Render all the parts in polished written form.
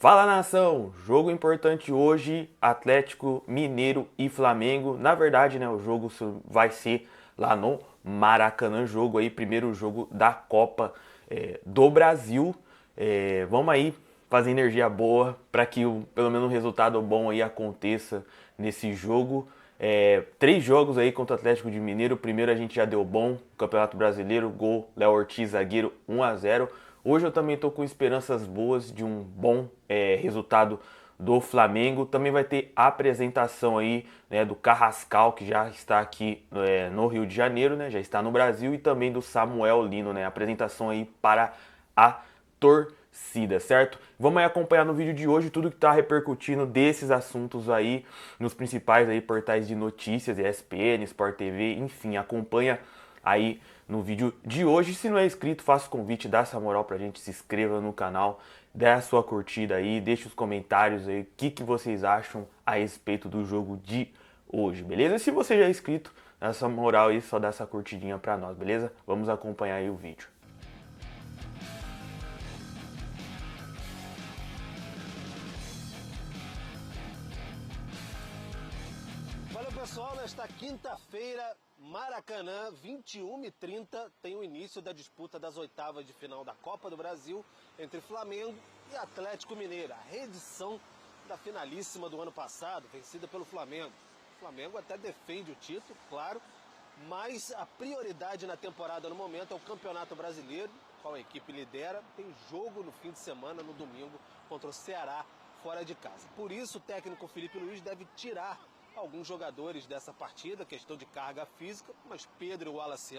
Fala nação, jogo importante hoje, Atlético Mineiro e Flamengo. Na verdade, né, o jogo vai ser lá no Maracanã, jogo aí, primeiro jogo da Copa do Brasil. Vamos aí fazer energia boa para que pelo menos um resultado bom aí aconteça nesse jogo. Três jogos aí contra o Atlético de Mineiro. O primeiro a gente já deu bom, Campeonato Brasileiro, gol Léo Ortiz, zagueiro, 1-0. Hoje eu também estou com esperanças boas de um bom resultado do Flamengo. Também vai ter a apresentação aí, né, do Carrascal, que já está aqui no Rio de Janeiro, né, já está no Brasil, e também do Samuel Lino, né, apresentação aí para a torcida, certo? Vamos aí acompanhar no vídeo de hoje tudo que está repercutindo desses assuntos aí nos principais aí portais de notícias, ESPN, Sport TV, enfim, acompanha aí no vídeo de hoje. Se não é inscrito, faça o convite, dá essa moral pra gente, se inscreva no canal, dê a sua curtida aí, deixe os comentários aí, o que vocês acham a respeito do jogo de hoje, beleza? E se você já é inscrito, dá essa moral aí, só dá essa curtidinha pra nós, beleza? Vamos acompanhar aí o vídeo. Valeu, pessoal, nesta quinta-feira, Maracanã, 21h30, tem o início da disputa das oitavas de final da Copa do Brasil entre Flamengo e Atlético Mineiro, a reedição da finalíssima do ano passado, vencida pelo Flamengo. O Flamengo até defende o título, claro, mas a prioridade na temporada no momento é o Campeonato Brasileiro, qual a equipe lidera. Tem jogo no fim de semana, no domingo, contra o Ceará, fora de casa. Por isso, o técnico Felipe Luiz deve tirar alguns jogadores dessa partida, questão de carga física, mas Pedro e Wallace,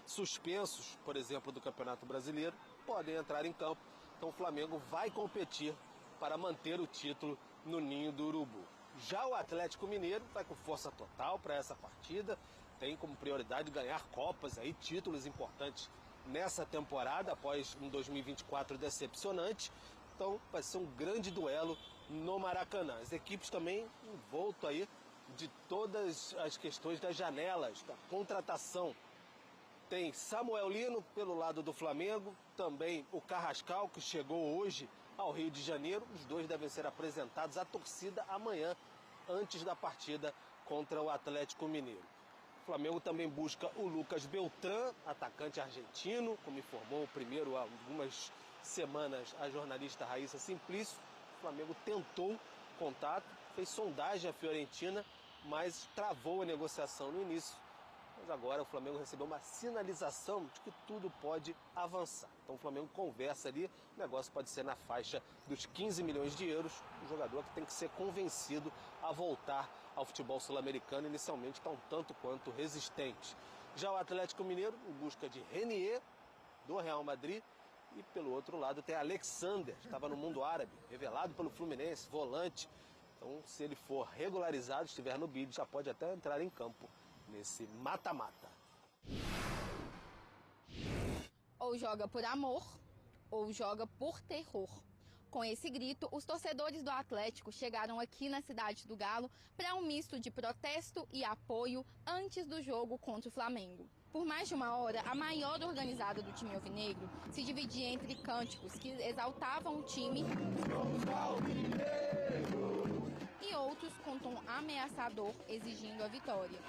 suspensos, por exemplo, do Campeonato Brasileiro, podem entrar em campo. Então o Flamengo vai competir para manter o título no Ninho do Urubu. Já o Atlético Mineiro vai com força total para essa partida, tem como prioridade ganhar copas, aí, títulos importantes nessa temporada, após um 2024 decepcionante. Então vai ser um grande duelo no Maracanã. As equipes também envolto aí de todas as questões das janelas, da contratação. Tem Samuel Lino pelo lado do Flamengo, também o Carrascal, que chegou hoje ao Rio de Janeiro. Os dois devem ser apresentados à torcida amanhã, antes da partida contra o Atlético Mineiro. O Flamengo também busca o Lucas Beltrán, atacante argentino, como informou primeiro há algumas semanas a jornalista Raíssa Simplício. O Flamengo tentou contato, fez sondagem à Fiorentina, mas travou a negociação no início. Mas agora o Flamengo recebeu uma sinalização de que tudo pode avançar. Então o Flamengo conversa ali, o negócio pode ser na faixa dos 15 milhões de euros. O jogador que tem que ser convencido a voltar ao futebol sul-americano, inicialmente está um tanto quanto resistente. Já o Atlético Mineiro, em busca de Renier, do Real Madrid, e pelo outro lado tem Alexander, estava no mundo árabe, revelado pelo Fluminense, volante. Então, se ele for regularizado, estiver no bid, já pode até entrar em campo nesse mata-mata. Ou joga por amor, ou joga por terror. Com esse grito, os torcedores do Atlético chegaram aqui na cidade do Galo para um misto de protesto e apoio antes do jogo contra o Flamengo. Por mais de uma hora, a maior organizada do time alvinegro se dividia entre cânticos que exaltavam o time e outros com tom ameaçador exigindo a vitória.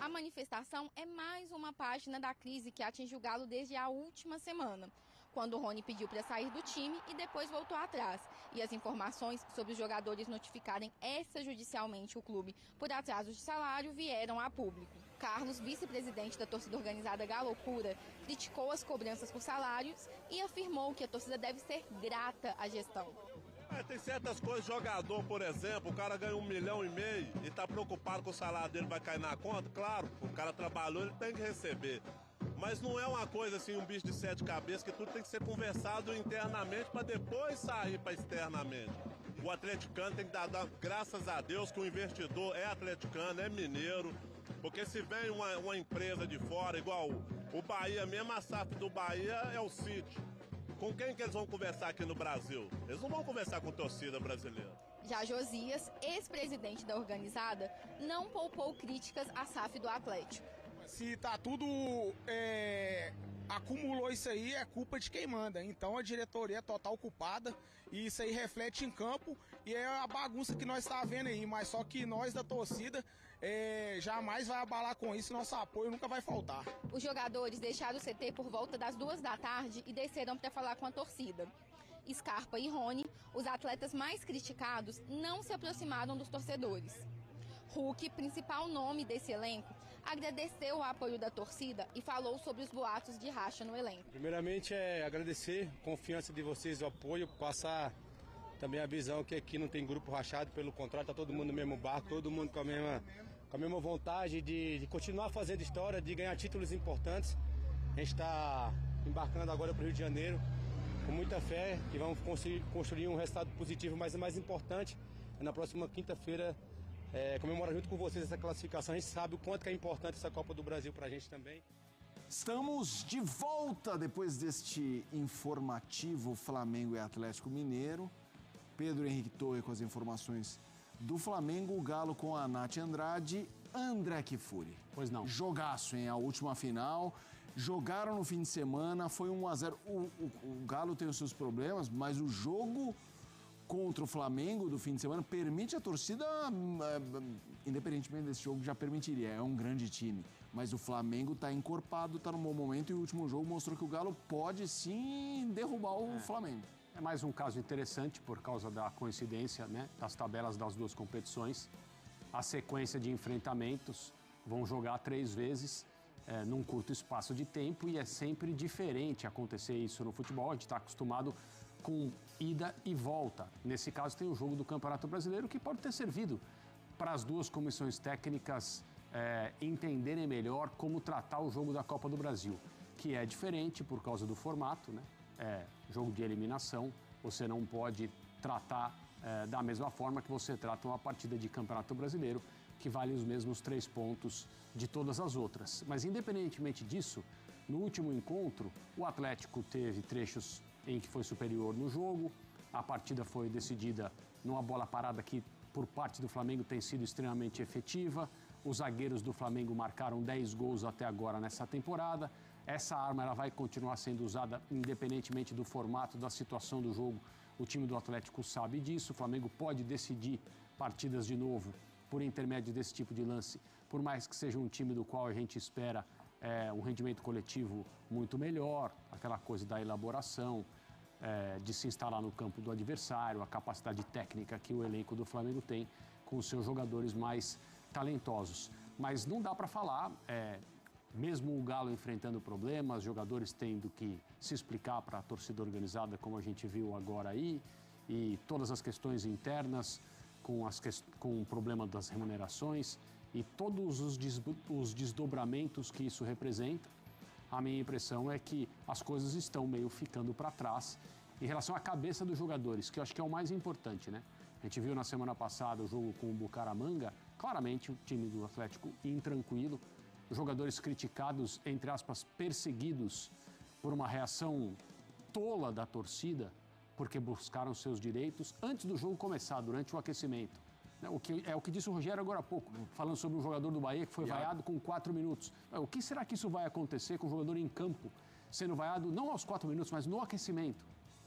A manifestação é mais uma página da crise que atinge o Galo desde a última semana, quando o Rony pediu para sair do time e depois voltou atrás. E as informações sobre os jogadores notificarem extrajudicialmente o clube por atraso de salário vieram a público. Carlos, vice-presidente da torcida organizada Galocura, criticou as cobranças por salários e afirmou que a torcida deve ser grata à gestão. Tem certas coisas, jogador, por exemplo, o cara ganha 1,5 milhão e tá preocupado que o salário dele vai cair na conta, claro, o cara trabalhou, ele tem que receber. Mas não é uma coisa assim, um bicho de 7 cabeças, que tudo tem que ser conversado internamente para depois sair para externamente. O atleticano tem que dar graças a Deus que o investidor é atleticano, é mineiro, porque se vem uma empresa de fora, igual o Bahia mesmo, a SAF do Bahia é o City. Com quem que eles vão conversar aqui no Brasil? Eles não vão conversar com torcida brasileira. Já Josias, ex-presidente da organizada, não poupou críticas à SAF do Atlético. Se tá tudo acumulou isso aí, é culpa de quem manda. Então a diretoria é total culpada e isso aí reflete em campo e é a bagunça que nós estamos vendo aí. Mas só que nós da torcida jamais vai abalar com isso, nosso apoio nunca vai faltar. Os jogadores deixaram o CT por volta das 14h e desceram para falar com a torcida. Scarpa e Rony, os atletas mais criticados, não se aproximaram dos torcedores. Hulk, principal nome desse elenco, agradeceu o apoio da torcida e falou sobre os boatos de racha no elenco. Primeiramente agradecer a confiança de vocês, o apoio, passar também a visão que aqui não tem grupo rachado, pelo contrário, está todo mundo no mesmo barco, todo mundo com a mesma vontade de continuar fazendo história, de ganhar títulos importantes. A gente está embarcando agora para o Rio de Janeiro com muita fé e vamos conseguir construir um resultado positivo, mas o mais importante é na próxima quinta-feira comemorar junto com vocês essa classificação. A gente sabe o quanto que é importante essa Copa do Brasil para a gente também. Estamos de volta depois deste informativo Flamengo e Atlético Mineiro. Pedro Henrique Torre com as informações do Flamengo, o Galo com a Nath Andrade, André Kfouri. Pois não. Jogaço, hein? A última final. Jogaram no fim de semana, foi 1-0. O Galo tem os seus problemas, mas o jogo contra o Flamengo do fim de semana permite a torcida, independentemente desse jogo, já permitiria. É um grande time. Mas o Flamengo está encorpado, está num bom momento e o último jogo mostrou que o Galo pode sim derrubar o Flamengo. É mais um caso interessante por causa da coincidência, né, das tabelas das duas competições. A sequência de enfrentamentos, vão jogar 3 vezes num curto espaço de tempo e é sempre diferente acontecer isso no futebol. A gente está acostumado com ida e volta. Nesse caso tem o jogo do Campeonato Brasileiro que pode ter servido para as duas comissões técnicas entenderem melhor como tratar o jogo da Copa do Brasil, que é diferente por causa do formato, né? É jogo de eliminação, você não pode tratar da mesma forma que você trata uma partida de Campeonato Brasileiro, que vale os mesmos 3 pontos de todas as outras. Mas independentemente disso, no último encontro, o Atlético teve trechos em que foi superior no jogo, a partida foi decidida numa bola parada que, por parte do Flamengo, tem sido extremamente efetiva. Os zagueiros do Flamengo marcaram 10 gols até agora nessa temporada. Essa arma ela vai continuar sendo usada independentemente do formato, da situação do jogo. O time do Atlético sabe disso. O Flamengo pode decidir partidas de novo por intermédio desse tipo de lance, por mais que seja um time do qual a gente espera um rendimento coletivo muito melhor, aquela coisa da elaboração, de se instalar no campo do adversário, a capacidade técnica que o elenco do Flamengo tem com os seus jogadores mais talentosos. Mas não dá para falar, mesmo o Galo enfrentando problemas, jogadores tendo que se explicar para a torcida organizada, como a gente viu agora aí, e todas as questões internas, com o problema das remunerações e todos os desdobramentos que isso representa, a minha impressão é que as coisas estão meio ficando para trás em relação à cabeça dos jogadores, que eu acho que é o mais importante, né? A gente viu na semana passada o jogo com o Bucaramanga, claramente o time do Atlético intranquilo, os jogadores criticados, entre aspas, perseguidos por uma reação tola da torcida, porque buscaram seus direitos antes do jogo começar, durante o aquecimento. O que disse o Rogério agora há pouco, falando sobre um jogador do Bahia que foi vaiado com 4 minutos. O que será que isso vai acontecer com o jogador em campo, sendo vaiado não aos 4 minutos, mas no aquecimento,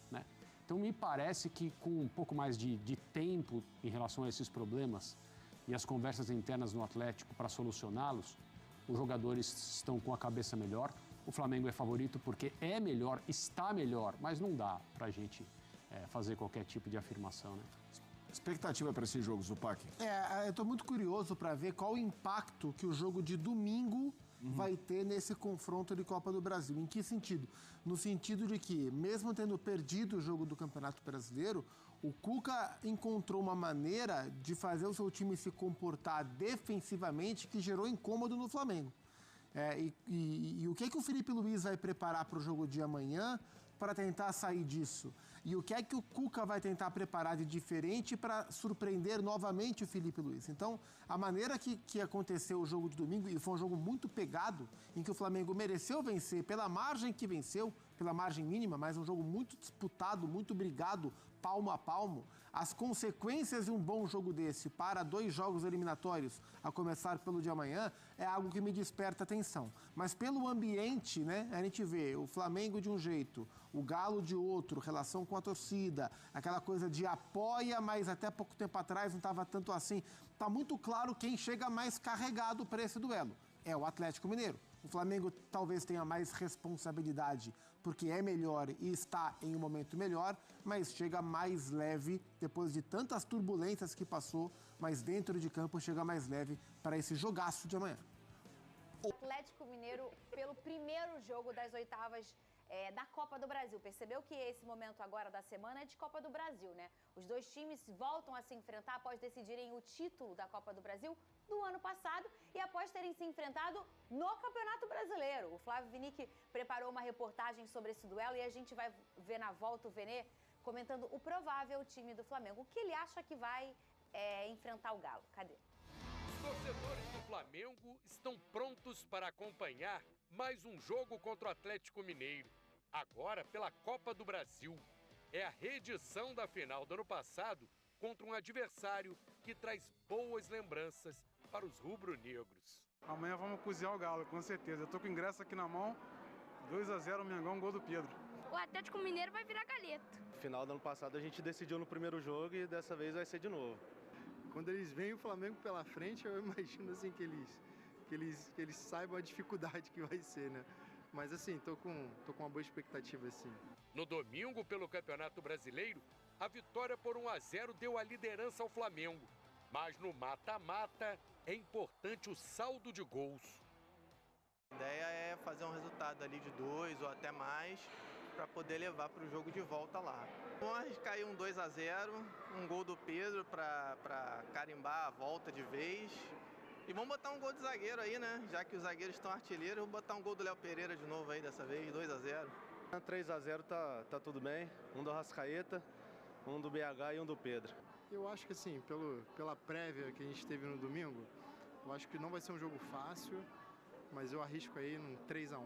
né? Então me parece que com um pouco mais de tempo em relação a esses problemas e as conversas internas no Atlético para solucioná-los, os jogadores estão com a cabeça melhor. O Flamengo é favorito porque é melhor, está melhor, mas não dá para a gente fazer qualquer tipo de afirmação, né? Expectativa para esses jogos, Zupac? Eu estou muito curioso para ver qual o impacto que o jogo de domingo vai ter nesse confronto de Copa do Brasil. Em que sentido? No sentido de que, mesmo tendo perdido o jogo do Campeonato Brasileiro, o Cuca encontrou uma maneira de fazer o seu time se comportar defensivamente que gerou incômodo no Flamengo. E o que é que o Felipe Luiz vai preparar para o jogo de amanhã para tentar sair disso? E o que é que o Cuca vai tentar preparar de diferente para surpreender novamente o Felipe Luiz? Então, a maneira que aconteceu o jogo de domingo, e foi um jogo muito pegado, em que o Flamengo mereceu vencer pela margem que venceu, pela margem mínima, mas um jogo muito disputado, muito brigado, palmo a palmo. As consequências de um bom jogo desse para 2 jogos eliminatórios, a começar pelo de amanhã, é algo que me desperta atenção. Mas pelo ambiente, né, a gente vê o Flamengo de um jeito, o Galo de outro, relação com a torcida, aquela coisa de apoia, mas até pouco tempo atrás não estava tanto assim. Está muito claro quem chega mais carregado para esse duelo. É o Atlético Mineiro. O Flamengo talvez tenha mais responsabilidade porque é melhor e está em um momento melhor, mas chega mais leve depois de tantas turbulências que passou, mas dentro de campo chega mais leve para esse jogaço de amanhã. O Atlético Mineiro, pelo primeiro jogo das oitavas da Copa do Brasil. Percebeu que esse momento agora da semana é de Copa do Brasil, né? Os dois times voltam a se enfrentar após decidirem o título da Copa do Brasil do ano passado e após terem se enfrentado no Campeonato Brasileiro. O Flávio Vinick preparou uma reportagem sobre esse duelo e a gente vai ver na volta o Venê comentando o provável time do Flamengo. O que ele acha que vai enfrentar o Galo? Cadê? Os torcedores do Flamengo estão prontos para acompanhar mais um jogo contra o Atlético Mineiro. Agora pela Copa do Brasil. É a reedição da final do ano passado contra um adversário que traz boas lembranças para os rubro-negros. Amanhã vamos cozinhar o Galo, com certeza. Eu tô com o ingresso aqui na mão, 2-0 Mengão, gol do Pedro. O Atlético Mineiro vai virar galeta. Final do ano passado a gente decidiu no primeiro jogo e dessa vez vai ser de novo. Quando eles veem o Flamengo pela frente, eu imagino assim que eles saibam a dificuldade que vai ser, né? Mas assim, tô com uma boa expectativa, assim. No domingo, pelo Campeonato Brasileiro, a vitória por 1-0 deu a liderança ao Flamengo. Mas no mata-mata é importante o saldo de gols. A ideia é fazer um resultado ali de 2 ou até mais para poder levar para o jogo de volta lá. Vamos arriscar aí um 2-0, um gol do Pedro para carimbar a volta de vez. E vamos botar um gol de zagueiro aí, né? Já que os zagueiros estão artilheiros, vamos botar um gol do Léo Pereira de novo aí dessa vez, 2-0. 3-0 tá tudo bem. Um do Arrascaeta, um do BH e um do Pedro. Eu acho que assim, pela prévia que a gente teve no domingo, eu acho que não vai ser um jogo fácil, mas eu arrisco aí num 3-1.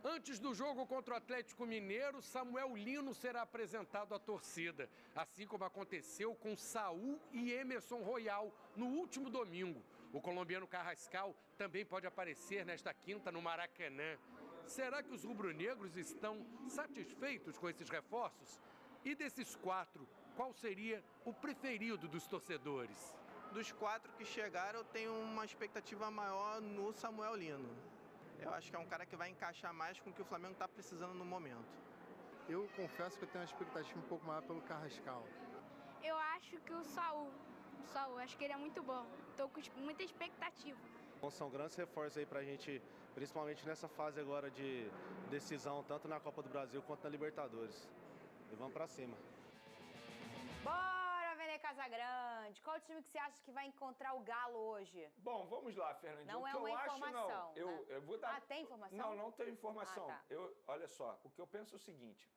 Antes do jogo contra o Atlético Mineiro, Samuel Lino será apresentado à torcida, assim como aconteceu com Saul e Emerson Royal no último domingo. O colombiano Carrascal também pode aparecer nesta quinta no Maracanã. Será que os rubro-negros estão satisfeitos com esses reforços? E desses 4, qual seria o preferido dos torcedores? Dos 4 que chegaram, eu tenho uma expectativa maior no Samuel Lino. Eu acho que é um cara que vai encaixar mais com o que o Flamengo está precisando no momento. Eu confesso que eu tenho uma expectativa um pouco maior pelo Carrascal. Eu acho que o Saul, acho que ele é muito bom. Estou com muita expectativa. São grandes reforços aí pra gente, principalmente nessa fase agora de decisão, tanto na Copa do Brasil quanto na Libertadores. E vamos pra cima. Bora, Venê Casagrande. Qual o time que você acha que vai encontrar o Galo hoje? Bom, vamos lá, Fernandinho. Não é uma informação. Eu vou dar... Ah, tem informação? Não tenho informação. Ah, tá. Olha só, o que eu penso é o seguinte.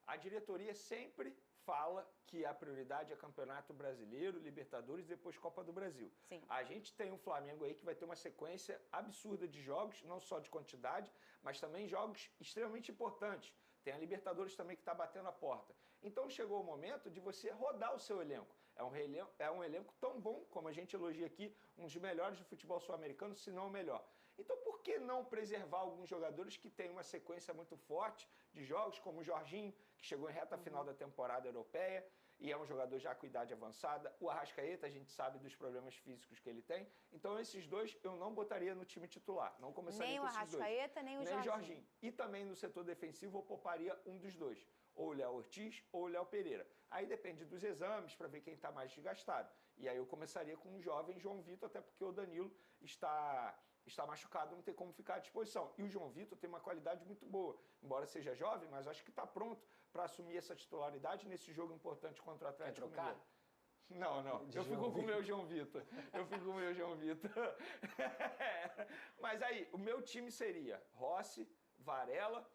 A diretoria sempre fala que a prioridade é Campeonato Brasileiro, Libertadores e depois Copa do Brasil. Sim. A gente tem um Flamengo aí que vai ter uma sequência absurda de jogos, não só de quantidade, mas também jogos extremamente importantes. Tem a Libertadores também que está batendo a porta. Então chegou o momento de você rodar o seu elenco. É um elenco tão bom, como a gente elogia aqui, um dos melhores do futebol sul-americano, se não o melhor. Então por que não preservar alguns jogadores que têm uma sequência muito forte de jogos, como o Jorginho, que chegou em reta final da temporada europeia, e é um jogador já com idade avançada. O Arrascaeta, a gente sabe dos problemas físicos que ele tem. Então, esses dois eu não botaria no time titular. Não começaria com esses dois. Nem o Arrascaeta, nem o Jorginho. E também no setor defensivo eu pouparia um dos dois. Ou o Léo Ortiz ou o Léo Pereira. Aí depende dos exames para ver quem está mais desgastado. E aí eu começaria com o jovem João Vitor, até porque o Danilo está machucado, não tem como ficar à disposição. E o João Vitor tem uma qualidade muito boa, embora seja jovem, mas acho que está pronto para assumir essa titularidade nesse jogo importante contra o Atlético Mineiro. Não. Eu fico com o meu João Vitor. Mas aí, o meu time seria Rossi, Varela,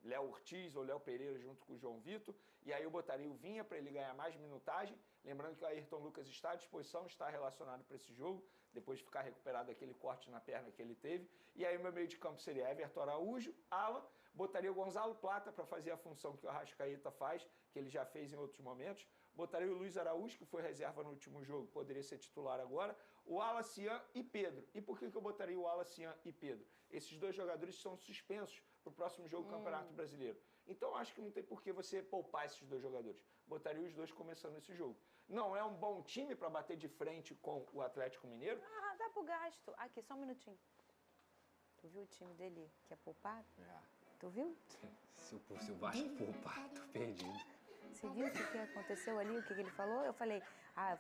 Léo Ortiz ou Léo Pereira junto com o João Vitor, e aí eu botaria o Vinha para ele ganhar mais minutagem, lembrando que o Ayrton Lucas está à disposição, está relacionado para esse jogo, depois de ficar recuperado daquele corte na perna que ele teve, e aí o meu meio de campo seria Everton Araújo, Alan, Botaria o Gonzalo Plata para fazer a função que o Arrascaeta faz, que ele já fez em outros momentos. Botaria o Luiz Araújo, que foi reserva no último jogo, poderia ser titular agora. O Wallace Ian e Pedro. E por que eu botaria o Wallace Ian e Pedro? Esses dois jogadores são suspensos para o próximo jogo do Campeonato Brasileiro. Então, acho que não tem por que você poupar esses dois jogadores. Botaria os dois começando esse jogo. Não é um bom time para bater de frente com o Atlético Mineiro? Ah, dá pro gasto. Aqui, só um minutinho. Tu viu o time dele que é poupado? Tu viu? Se o Vasco poupar, tô perdido. Você viu o que aconteceu ali, o que ele falou? Eu falei,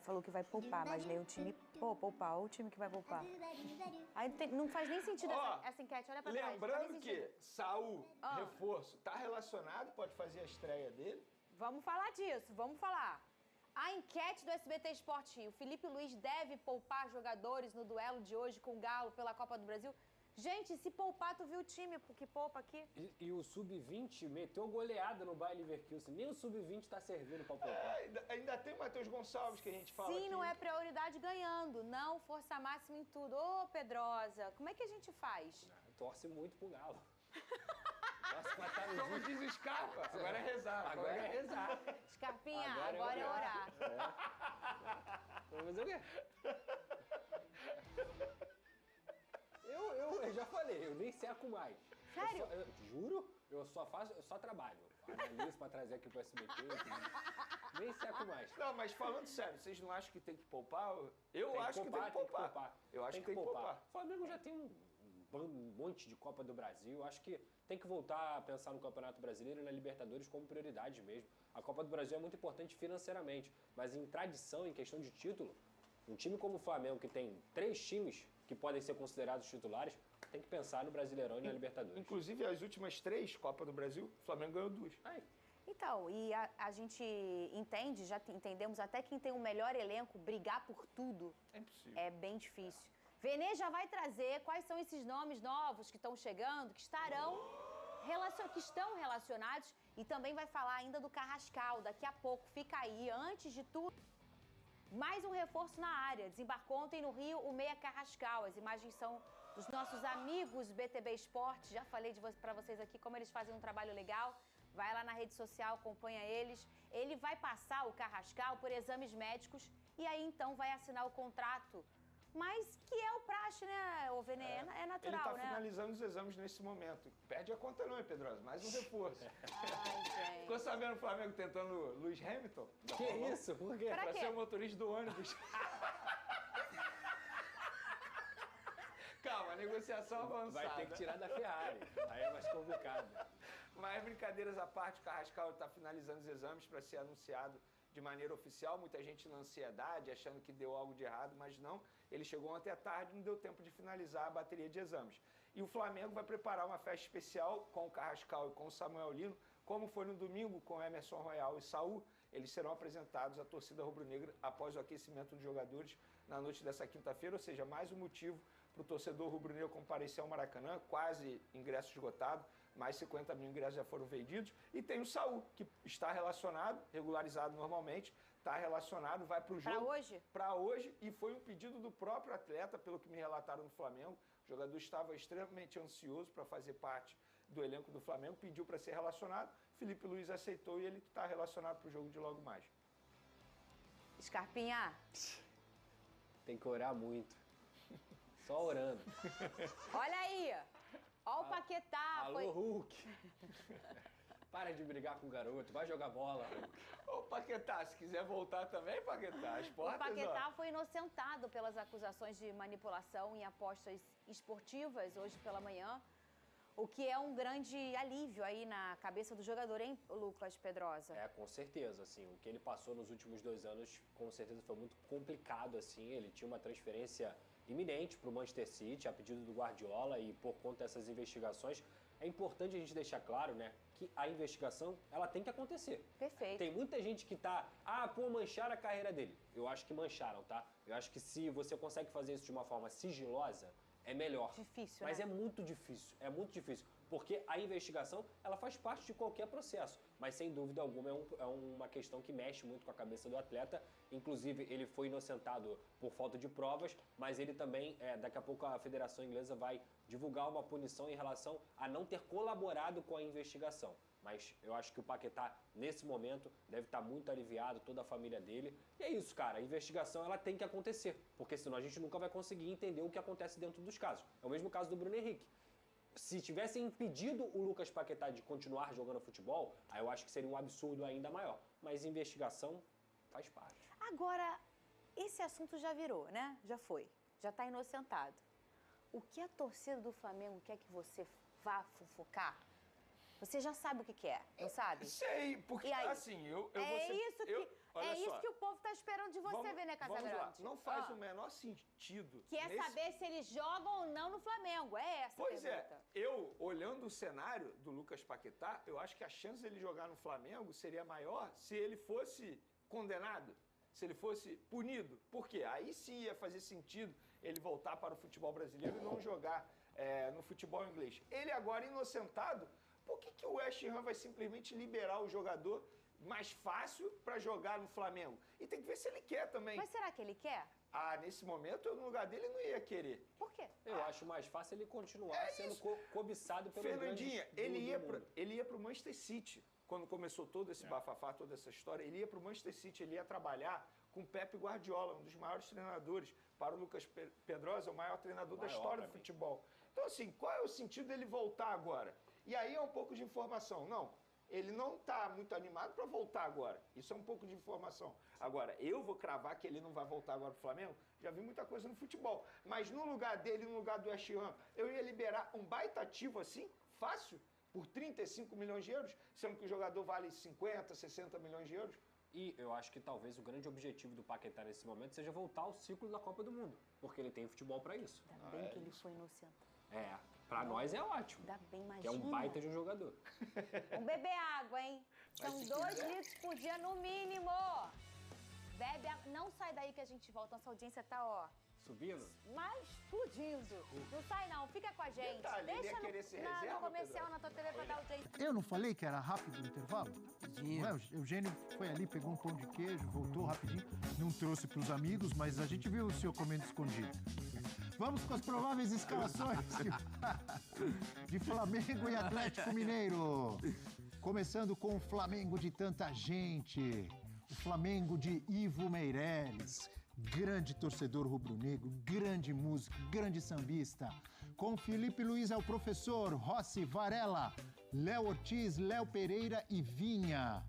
falou que vai poupar, mas nem o time, poupar, ou o time que vai poupar. Aí não faz nem sentido essa enquete, olha pra trás. Lembrando que Saul, reforço, tá relacionado, pode fazer a estreia dele? Vamos falar disso, vamos falar. A enquete do SBT Esporte, o Felipe Luiz deve poupar jogadores no duelo de hoje com o Galo pela Copa do Brasil? Gente, se poupar, tu viu o time que poupa aqui? E o Sub-20 meteu goleada no Bayer Leverkusen. Nem o Sub-20 tá servindo pra poupar. Ainda tem o Matheus Gonçalves que a gente fala Sim, aqui. não é prioridade ganhando. Não, força máxima em tudo. Ô, Pedrosa, como é que a gente faz? Torce muito pro Galo. Como diz o Scarpa, agora é rezar. Agora é rezar. Scarpinha, agora é orar. Vamos fazer o quê? Eu já falei, eu nem seco mais. Sério? Juro, eu só trabalho. Analiso pra trazer aqui pro SBT. Nem seco mais. Não, mas falando sério, vocês não acham que tem que poupar? Eu acho que tem que poupar. Eu acho que tem que poupar. O Flamengo já tem um monte de Copa do Brasil. Acho que tem que voltar a pensar no Campeonato Brasileiro e na Libertadores como prioridade mesmo. A Copa do Brasil é muito importante financeiramente, mas em tradição, em questão de título, um time como o Flamengo, que tem 3 times que podem ser considerados titulares, tem que pensar no Brasileirão e na Libertadores. Inclusive, as últimas 3 Copas do Brasil, o Flamengo ganhou 2. Então, e a gente entende, já entendemos, até quem tem o melhor elenco, brigar por tudo é impossível. É bem difícil. Venê já vai trazer quais são esses nomes novos que estão chegando, que estão relacionados, e também vai falar ainda do Carrascal daqui a pouco. Fica aí, antes de tudo, mais um reforço na área. Desembarcou ontem no Rio o Meia Carrascal. As imagens são dos nossos amigos BTB Esporte. Já falei pra vocês aqui como eles fazem um trabalho legal. Vai lá na rede social, acompanha eles. Ele vai passar o Carrascal por exames médicos e aí então vai assinar o contrato. Mas que é o praxe, né, o Venê? É natural, ele tá finalizando os exames nesse momento. Perde a conta não, hein, Pedrosa? Mais um reforço. Ai, Ficou sabendo o Flamengo tentando Lewis Hamilton? Que isso? Por quê? Pra ser o motorista do ônibus. Calma, negociação avançada. Vai ter que tirar da Ferrari. Aí é mais complicado. Mas brincadeiras à parte, o Carrascal está finalizando os exames para ser anunciado de maneira oficial. Muita gente na ansiedade, achando que deu algo de errado, mas não. Ele chegou ontem à tarde e não deu tempo de finalizar a bateria de exames. E o Flamengo vai preparar uma festa especial com o Carrascal e com o Samuel Lino, como foi no domingo com Emerson Royal e Saul. Eles serão apresentados à torcida rubro-negra após o aquecimento dos jogadores na noite dessa quinta-feira, ou seja, mais um motivo para o torcedor rubro-negro comparecer ao Maracanã, quase ingresso esgotado, mais 50 mil ingressos já foram vendidos. E tem o Saul, que está relacionado, regularizado normalmente, está relacionado, vai para o jogo. Para hoje? Para hoje, e foi um pedido do próprio atleta, pelo que me relataram no Flamengo. O jogador estava extremamente ansioso para fazer parte do elenco do Flamengo, pediu para ser relacionado, Felipe Luiz aceitou e ele está relacionado para o jogo de logo mais. Scarpinha. Tem que orar muito. Só orando. Olha aí. Olha o Paquetá. Alô, Hulk. Para de brigar com o garoto. Vai jogar bola, Hulk. Ô, Paquetá, se quiser voltar também, Paquetá, as portas, O Paquetá foi inocentado pelas acusações de manipulação em apostas esportivas hoje pela manhã, o que é um grande alívio aí na cabeça do jogador, hein, Lucas Pedrosa? É, com certeza, assim, o que ele passou nos últimos 2 anos, com certeza foi muito complicado, assim, ele tinha uma transferência iminente para o Manchester City, a pedido do Guardiola, e por conta dessas investigações, é importante a gente deixar claro, né, que a investigação, ela tem que acontecer. Perfeito. Tem muita gente que tá, mancharam a carreira dele. Eu acho que mancharam, tá? Eu acho que se você consegue fazer isso de uma forma sigilosa, é melhor. Difícil, Mas né? é muito difícil, porque a investigação, ela faz parte de qualquer processo, mas sem dúvida alguma é uma questão que mexe muito com a cabeça do atleta. Inclusive, ele foi inocentado por falta de provas, mas ele também, daqui a pouco a Federação Inglesa vai divulgar uma punição em relação a não ter colaborado com a investigação. Mas eu acho que o Paquetá, nesse momento, deve estar muito aliviado, toda a família dele. E é isso, cara, a investigação ela tem que acontecer, porque senão a gente nunca vai conseguir entender o que acontece dentro dos casos. É o mesmo caso do Bruno Henrique. Se tivessem impedido o Lucas Paquetá de continuar jogando futebol, aí eu acho que seria um absurdo ainda maior. Mas investigação faz parte. Agora, esse assunto já virou, né? Já foi. Já está inocentado. O que a torcida do Flamengo quer que você vá fofocar? Você já sabe o que é, não sabe? Sei, porque assim, eu vou ser... isso que o povo tá esperando de você ver, né, Casagrande? Não faz o menor sentido. Que é saber se eles jogam ou não no Flamengo, é essa a pergunta. Eu, olhando o cenário do Lucas Paquetá, eu acho que a chance dele jogar no Flamengo seria maior se ele fosse condenado, se ele fosse punido. Por quê? Aí sim ia fazer sentido ele voltar para o futebol brasileiro e não jogar no futebol inglês. Ele agora inocentado, por que o West Ham vai simplesmente liberar o jogador mais fácil para jogar no Flamengo? E tem que ver se ele quer também. Mas será que ele quer? Nesse momento, eu no lugar dele não ia querer. Por quê? Eu acho mais fácil ele continuar sendo cobiçado pelo Fernandinha, ele ia para o Manchester City. Quando começou todo esse bafafá, toda essa história, ele ia para o Manchester City, ele ia trabalhar com Pepe Guardiola, um dos maiores treinadores. Para o Lucas Pedrosa, o maior treinador da história do futebol. Então, assim, qual é o sentido dele voltar agora? E aí é um pouco de informação. Não, ele não está muito animado para voltar agora. Isso é um pouco de informação. Agora, eu vou cravar que ele não vai voltar agora para o Flamengo? Já vi muita coisa no futebol. Mas no lugar dele, no lugar do West Ham, eu ia liberar um baita ativo assim, fácil, por 35 milhões de euros, sendo que o jogador vale 50, 60 milhões de euros. E eu acho que talvez o grande objetivo do Paquetá nesse momento seja voltar ao ciclo da Copa do Mundo, porque ele tem futebol para isso. Ainda bem que ele foi inocentado. Pra nós é ótimo. Dá bem, imagina. Que é um baita de um jogador. Vamos beber água, hein? São 2 litros por dia no mínimo. Bebe água. Não sai daí que a gente volta. Nossa audiência tá, ó... Subindo? Mas explodindo. Não sai não, fica com a gente. Deixa no comercial, na tua TV pra dar audiência. Eu não falei que era rápido o intervalo? Não é? O Eugênio foi ali, pegou um pão de queijo, voltou rapidinho. Não trouxe pros amigos, mas a gente viu o senhor comendo escondido. Vamos com as prováveis escalações de Flamengo e Atlético Mineiro. Começando com o Flamengo de tanta gente. O Flamengo de Ivo Meireles. Grande torcedor rubro-negro, grande músico, grande sambista. Com Felipe Luiz é o professor, Rossi, Varela, Léo Ortiz, Léo Pereira e Vinha.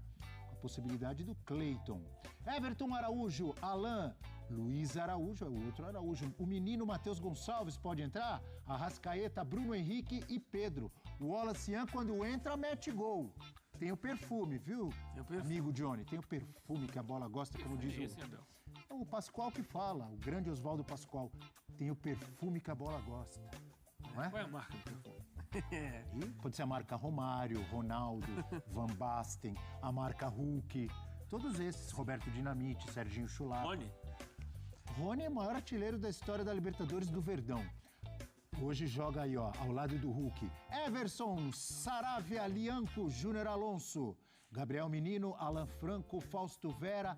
Com a possibilidade do Cleiton. Everton Araújo, Alain, Luiz Araújo, é o outro Araújo. O menino Matheus Gonçalves pode entrar. Arrascaeta, Bruno Henrique e Pedro. O Wallace Ian, quando entra, mete gol. Tem o perfume, viu, amigo Johnny? Tem o perfume que a bola gosta, como diz o Pascoal que fala, o grande Oswaldo Pascoal. Tem o perfume que a bola gosta, não é? Qual é a marca do perfume? E pode ser a marca Romário, Ronaldo, Van Basten, a marca Hulk, todos esses, Roberto Dinamite, Serginho Chulapa. Rony é o maior artilheiro da história da Libertadores do Verdão. Hoje joga aí, ó, ao lado do Hulk. Everson, Saravia, Lianco, Júnior Alonso, Gabriel Menino, Alan Franco, Fausto Vera,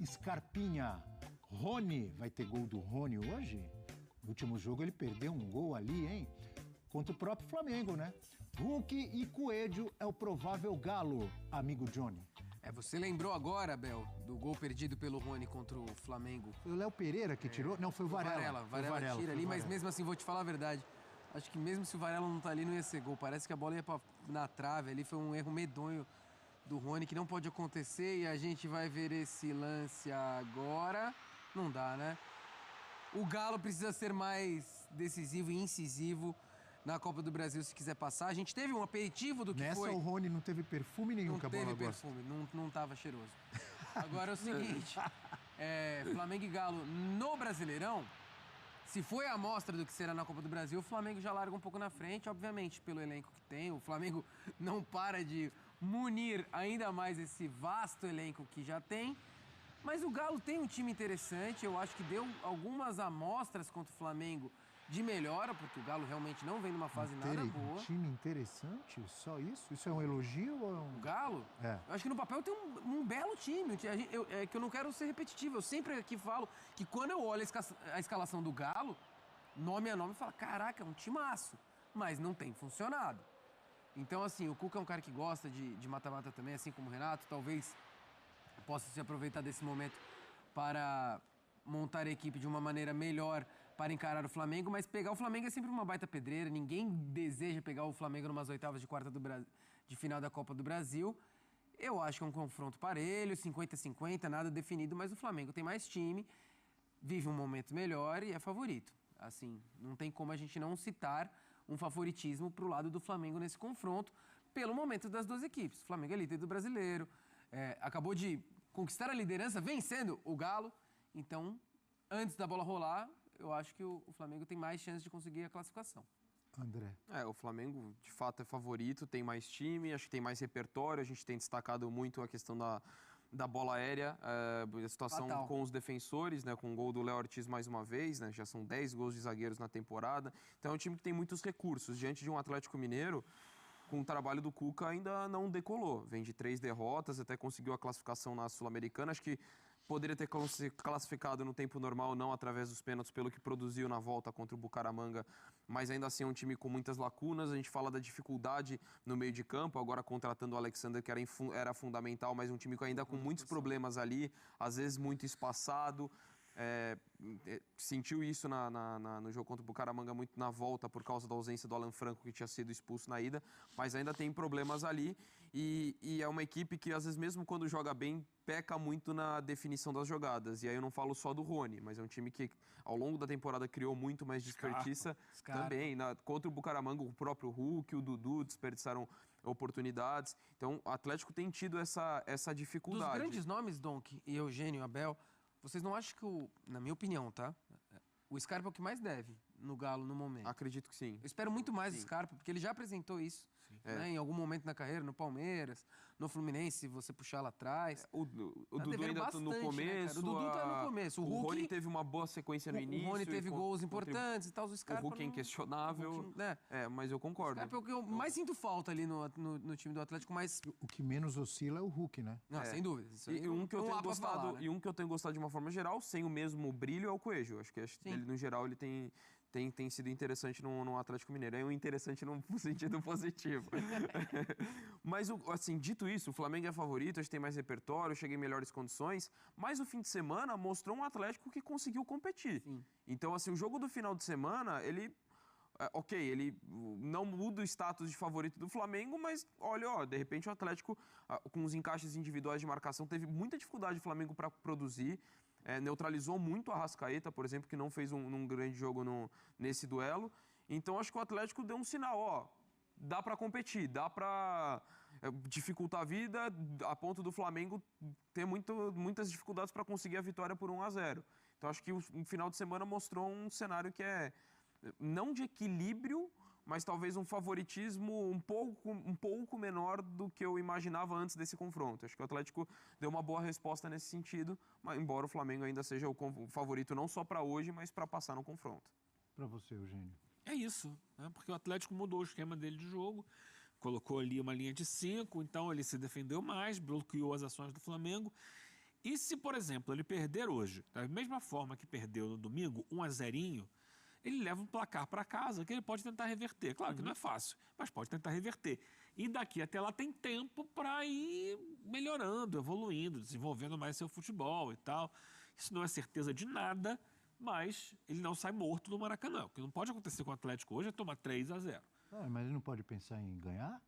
Scarpinha. Rony, vai ter gol do Rony hoje? No último jogo ele perdeu um gol ali, hein? Contra o próprio Flamengo, né? Hulk e Coelho é o provável galo, amigo Johnny. Você lembrou agora, Bel, do gol perdido pelo Rony contra o Flamengo. Foi o Léo Pereira que tirou? Não, foi o Varela. Varela tira ali, mas mesmo assim, vou te falar a verdade. Acho que mesmo se o Varela não tá ali, não ia ser gol. Parece que a bola ia na trave ali, foi um erro medonho do Rony, que não pode acontecer, e a gente vai ver esse lance agora. Não dá, né? O Galo precisa ser mais decisivo e incisivo na Copa do Brasil se quiser passar. A gente teve um aperitivo do que foi... Nessa o Rony não teve perfume nenhum que a bola gosta. Não teve perfume, não tava cheiroso. Agora é o seguinte, Flamengo e Galo no Brasileirão, se foi a amostra do que será na Copa do Brasil, o Flamengo já larga um pouco na frente, obviamente, pelo elenco que tem. O Flamengo não para de munir ainda mais esse vasto elenco que já tem. Mas o Galo tem um time interessante, eu acho que deu algumas amostras contra o Flamengo de melhora, porque o Galo realmente não vem numa fase nada boa. Time interessante? Só isso? Isso é um elogio ou é um... O Galo? É. Eu acho que no papel tem um belo time. É que eu não quero ser repetitivo. Eu sempre aqui falo que quando eu olho a escalação do Galo, nome a nome, eu falo, caraca, é um timaço. Mas não tem funcionado. Então, assim, o Cuca é um cara que gosta de mata-mata também, assim como o Renato. Talvez possa se aproveitar desse momento para montar a equipe de uma maneira melhor para encarar o Flamengo, mas pegar o Flamengo é sempre uma baita pedreira. Ninguém deseja pegar o Flamengo numas oitavas de final da Copa do Brasil. Eu acho que é um confronto parelho, 50-50, nada definido, mas o Flamengo tem mais time, vive um momento melhor e é favorito. Assim, não tem como a gente não citar um favoritismo para o lado do Flamengo nesse confronto, pelo momento das duas equipes. O Flamengo é líder do Brasileiro, acabou de conquistar a liderança, vencendo o Galo. Então, antes da bola rolar, eu acho que o Flamengo tem mais chance de conseguir a classificação. André. O Flamengo, de fato, é favorito, tem mais time, acho que tem mais repertório. A gente tem destacado muito a questão da bola aérea, a situação Fatal. com os defensores, né, com o gol do Léo Ortiz mais uma vez, né, já são 10 gols de zagueiros na temporada. Então é um time que tem muitos recursos. Diante de um Atlético Mineiro, com o trabalho do Cuca, ainda não decolou. Vem de 3 derrotas, até conseguiu a classificação na Sul-Americana. Acho que poderia ter se classificado no tempo normal, não através dos pênaltis, pelo que produziu na volta contra o Bucaramanga, mas ainda assim é um time com muitas lacunas. A gente fala da dificuldade no meio de campo, agora contratando o Alexander, que era fundamental, mas um time ainda com muitos problemas ali, às vezes muito espaçado. Sentiu isso no jogo contra o Bucaramanga muito na volta por causa da ausência do Alan Franco, que tinha sido expulso na ida, mas ainda tem problemas ali e é uma equipe que às vezes mesmo quando joga bem peca muito na definição das jogadas, e aí eu não falo só do Rony, mas é um time que ao longo da temporada criou muito mais desperdiça também, contra o Bucaramanga o próprio Hulk, o Dudu desperdiçaram oportunidades, então o Atlético tem tido essa dificuldade. Dos grandes nomes, Donk e Eugênio, Abel, vocês não acham que, na minha opinião, tá? O Scarpa é o que mais deve no Galo no momento? Acredito que sim. Eu espero muito mais o Scarpa, porque ele já apresentou isso, né, em algum momento na carreira, no Palmeiras, no Fluminense, se você puxar lá atrás. O Dudu ainda tá no começo. Né, o Dudu tá no começo. O Rony teve uma boa sequência no início. O Rony teve gols importantes e tal. O Scarpa. O Hulk é inquestionável. Mas eu concordo. O Scarpa é o que eu mais sinto falta ali no time do Atlético, mas... O que menos oscila é o Hulk, né? Não, sem dúvida. E um que eu tenho gostado de uma forma geral, sem o mesmo brilho, é o Coelho. Acho que ele, no geral, ele tem sido interessante no Atlético Mineiro. É um interessante no sentido positivo. Mas, assim, dito isso, o Flamengo é favorito, a gente tem mais repertório, chega em melhores condições, mas o fim de semana mostrou um Atlético que conseguiu competir. Sim. Então, assim, o jogo do final de semana, ele não muda o status de favorito do Flamengo, mas olha, de repente o Atlético, com os encaixes individuais de marcação, teve muita dificuldade do Flamengo para produzir. Neutralizou muito a Arrascaeta, por exemplo, que não fez um grande jogo nesse duelo. Então, acho que o Atlético deu um sinal, dá para competir, dá para dificultar a vida, a ponto do Flamengo ter muitas dificuldades para conseguir a vitória por 1-0. Então, acho que o final de semana mostrou um cenário que é não de equilíbrio, mas talvez um favoritismo um pouco menor do que eu imaginava antes desse confronto. Acho que o Atlético deu uma boa resposta nesse sentido, mas embora o Flamengo ainda seja o favorito não só para hoje, mas para passar no confronto. Para você, Eugênio. É isso, né? Porque o Atlético mudou o esquema dele de jogo, colocou ali uma linha de 5, então ele se defendeu mais, bloqueou as ações do Flamengo. E se, por exemplo, ele perder hoje, da mesma forma que perdeu no domingo, 1-0, ele leva um placar para casa que ele pode tentar reverter. Claro que não é fácil, mas pode tentar reverter. E daqui até lá tem tempo para ir melhorando, evoluindo, desenvolvendo mais seu futebol e tal. Isso não é certeza de nada, mas ele não sai morto do Maracanã. O que não pode acontecer com o Atlético hoje é tomar 3-0. Mas ele não pode pensar em ganhar?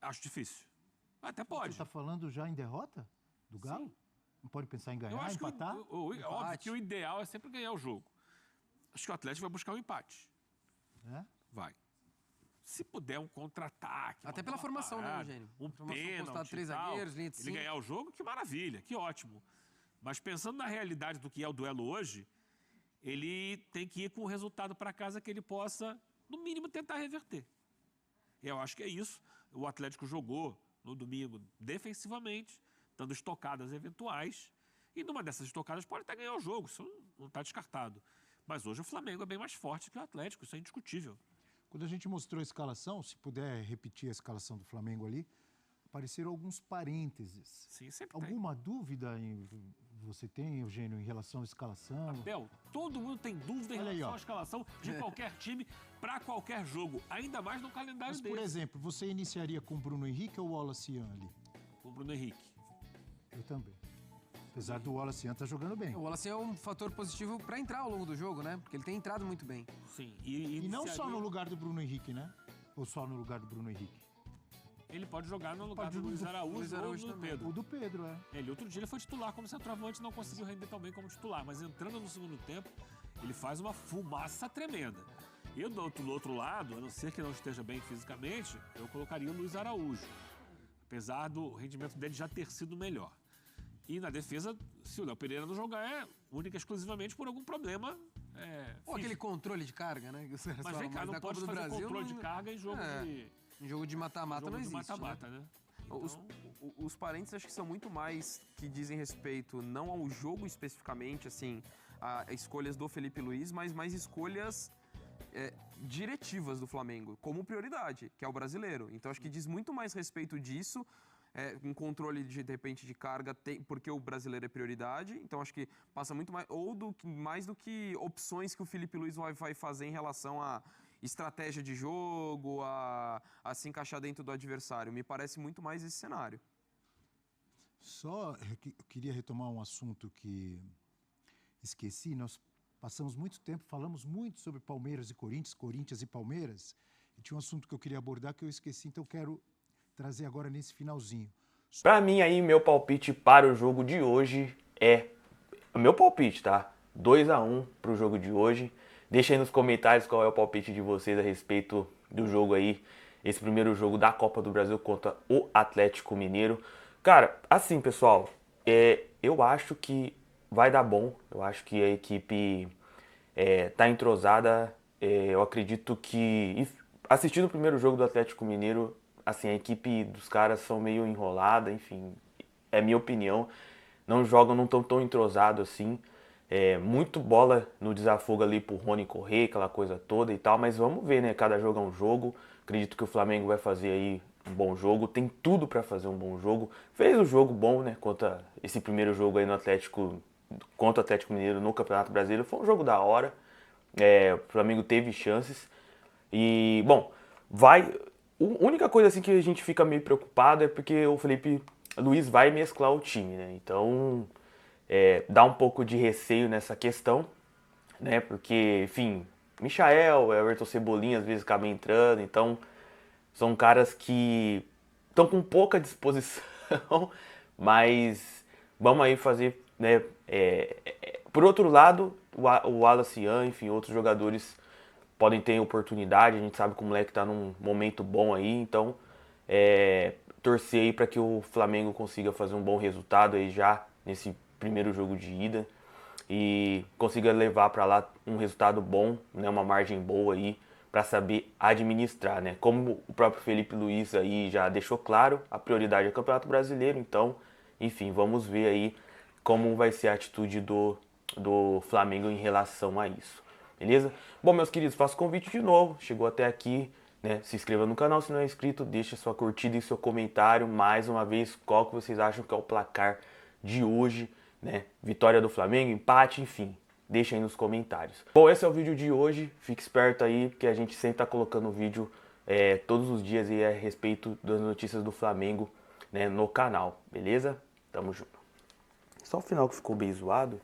Acho difícil. Até pode. Você está falando já em derrota do Galo? Sim. Não pode pensar em ganhar, eu acho empatar? Óbvio que o ideal é sempre ganhar o jogo. Acho que o Atlético vai buscar um empate. Vai. Se puder um contra-ataque. Até pela formação, né, Eugênio? Um pênalti, 3 zagueiros, linha de 5. Ele ganhar o jogo, que maravilha, que ótimo. Mas pensando na realidade do que é o duelo hoje, ele tem que ir com o resultado para casa que ele possa, no mínimo, tentar reverter. Eu acho que é isso. O Atlético jogou no domingo defensivamente, dando estocadas eventuais. E numa dessas estocadas pode até ganhar o jogo, isso não está descartado. Mas hoje o Flamengo é bem mais forte que o Atlético, isso é indiscutível. Quando a gente mostrou a escalação, se puder repetir a escalação do Flamengo ali, apareceram alguns parênteses. Sim, sempre Alguma dúvida você tem, Eugênio, em relação à escalação? Abel, todo mundo tem dúvida em relação à escalação de qualquer time para qualquer jogo, ainda mais no calendário Mas, dele. por exemplo, você iniciaria com o Bruno Henrique ou o Wallace Ian ali? Com o Bruno Henrique. Eu também. Apesar do Wallace Ian estar jogando bem. O Wallace é um fator positivo para entrar ao longo do jogo, né? Porque ele tem entrado muito bem. Sim. E não só no lugar do Bruno Henrique, né? Ou só no lugar do Bruno Henrique? Ele pode jogar no lugar do Luiz Araújo ou do Pedro. O do Pedro, é. Ele, outro dia ele foi titular como centroavante, não conseguiu render tão bem como titular, mas entrando no segundo tempo, ele faz uma fumaça tremenda. E do outro lado, a não ser que não esteja bem fisicamente, eu colocaria o Luiz Araújo, apesar do rendimento dele já ter sido melhor. E na defesa, se o Léo Pereira não jogar, é única e exclusivamente por algum problema. Ou aquele controle de carga, né? Mas vem cá, não pode fazer controle de carga em jogo Em jogo de mata-mata não existe. Mata-mata, né? Então... Os parênteses acho que são muito mais que dizem respeito não ao jogo especificamente, assim, a escolhas do Felipe Luiz, mas mais escolhas diretivas do Flamengo, como prioridade, que é o brasileiro. Então acho que diz muito mais respeito disso, um controle de repente de carga, porque o brasileiro é prioridade. Então acho que passa muito mais, mais do que opções que o Felipe Luiz vai fazer em relação a estratégia de jogo, a se encaixar dentro do adversário. Me parece muito mais esse cenário. Só eu queria retomar um assunto que esqueci. Nós passamos muito tempo, falamos muito sobre Palmeiras e Corinthians, Corinthians e Palmeiras. E tinha um assunto que eu queria abordar que eu esqueci, então eu quero trazer agora nesse finalzinho. Pra mim aí, meu palpite para o jogo de hoje é... Meu palpite, tá? 2-1 pro jogo de hoje. Deixa aí nos comentários qual é o palpite de vocês a respeito do jogo aí. Esse primeiro jogo da Copa do Brasil contra o Atlético Mineiro. Cara, assim, pessoal, eu acho que vai dar bom. Eu acho que a equipe tá entrosada. Eu acredito que... Assistindo o primeiro jogo do Atlético Mineiro, assim, a equipe dos caras são meio enrolada, enfim, é minha opinião. Não jogam, não estão tão entrosados assim. Muito bola no desafogo ali pro Rony correr, aquela coisa toda e tal, mas vamos ver, né? Cada jogo é um jogo. Acredito que o Flamengo vai fazer aí um bom jogo, tem tudo para fazer um bom jogo. Fez um jogo bom, né? Contra esse primeiro jogo aí no Atlético, contra o Atlético Mineiro no Campeonato Brasileiro. Foi um jogo da hora. O Flamengo teve chances. E, bom, a única coisa assim que a gente fica meio preocupado é porque o Felipe Luiz vai mesclar o time, né? Então, dá um pouco de receio nessa questão, né? Porque, enfim, Michael, Everton Cebolinha às vezes acaba entrando, então são caras que estão com pouca disposição, mas vamos aí fazer, né? Por outro lado, o Wallace Ian, enfim, outros jogadores podem ter oportunidade, a gente sabe que o moleque tá num momento bom aí, então torcer aí para que o Flamengo consiga fazer um bom resultado aí já nesse primeiro jogo de ida e consiga levar para lá um resultado bom, né, uma margem boa aí para saber administrar, né? Como o próprio Felipe Luiz aí já deixou claro, a prioridade é o Campeonato Brasileiro, então, enfim, vamos ver aí como vai ser a atitude do Flamengo em relação a isso. Beleza? Bom, meus queridos, faço convite de novo. Chegou até aqui, né? Se inscreva no canal se não é inscrito, deixa sua curtida e seu comentário. Mais uma vez, qual que vocês acham que é o placar de hoje, né? Vitória do Flamengo, empate, enfim. Deixa aí nos comentários. Bom, esse é o vídeo de hoje. Fique esperto aí, porque a gente sempre tá colocando vídeo todos os dias aí a respeito das notícias do Flamengo, né, no canal. Beleza? Tamo junto. Só o final que ficou bem zoado.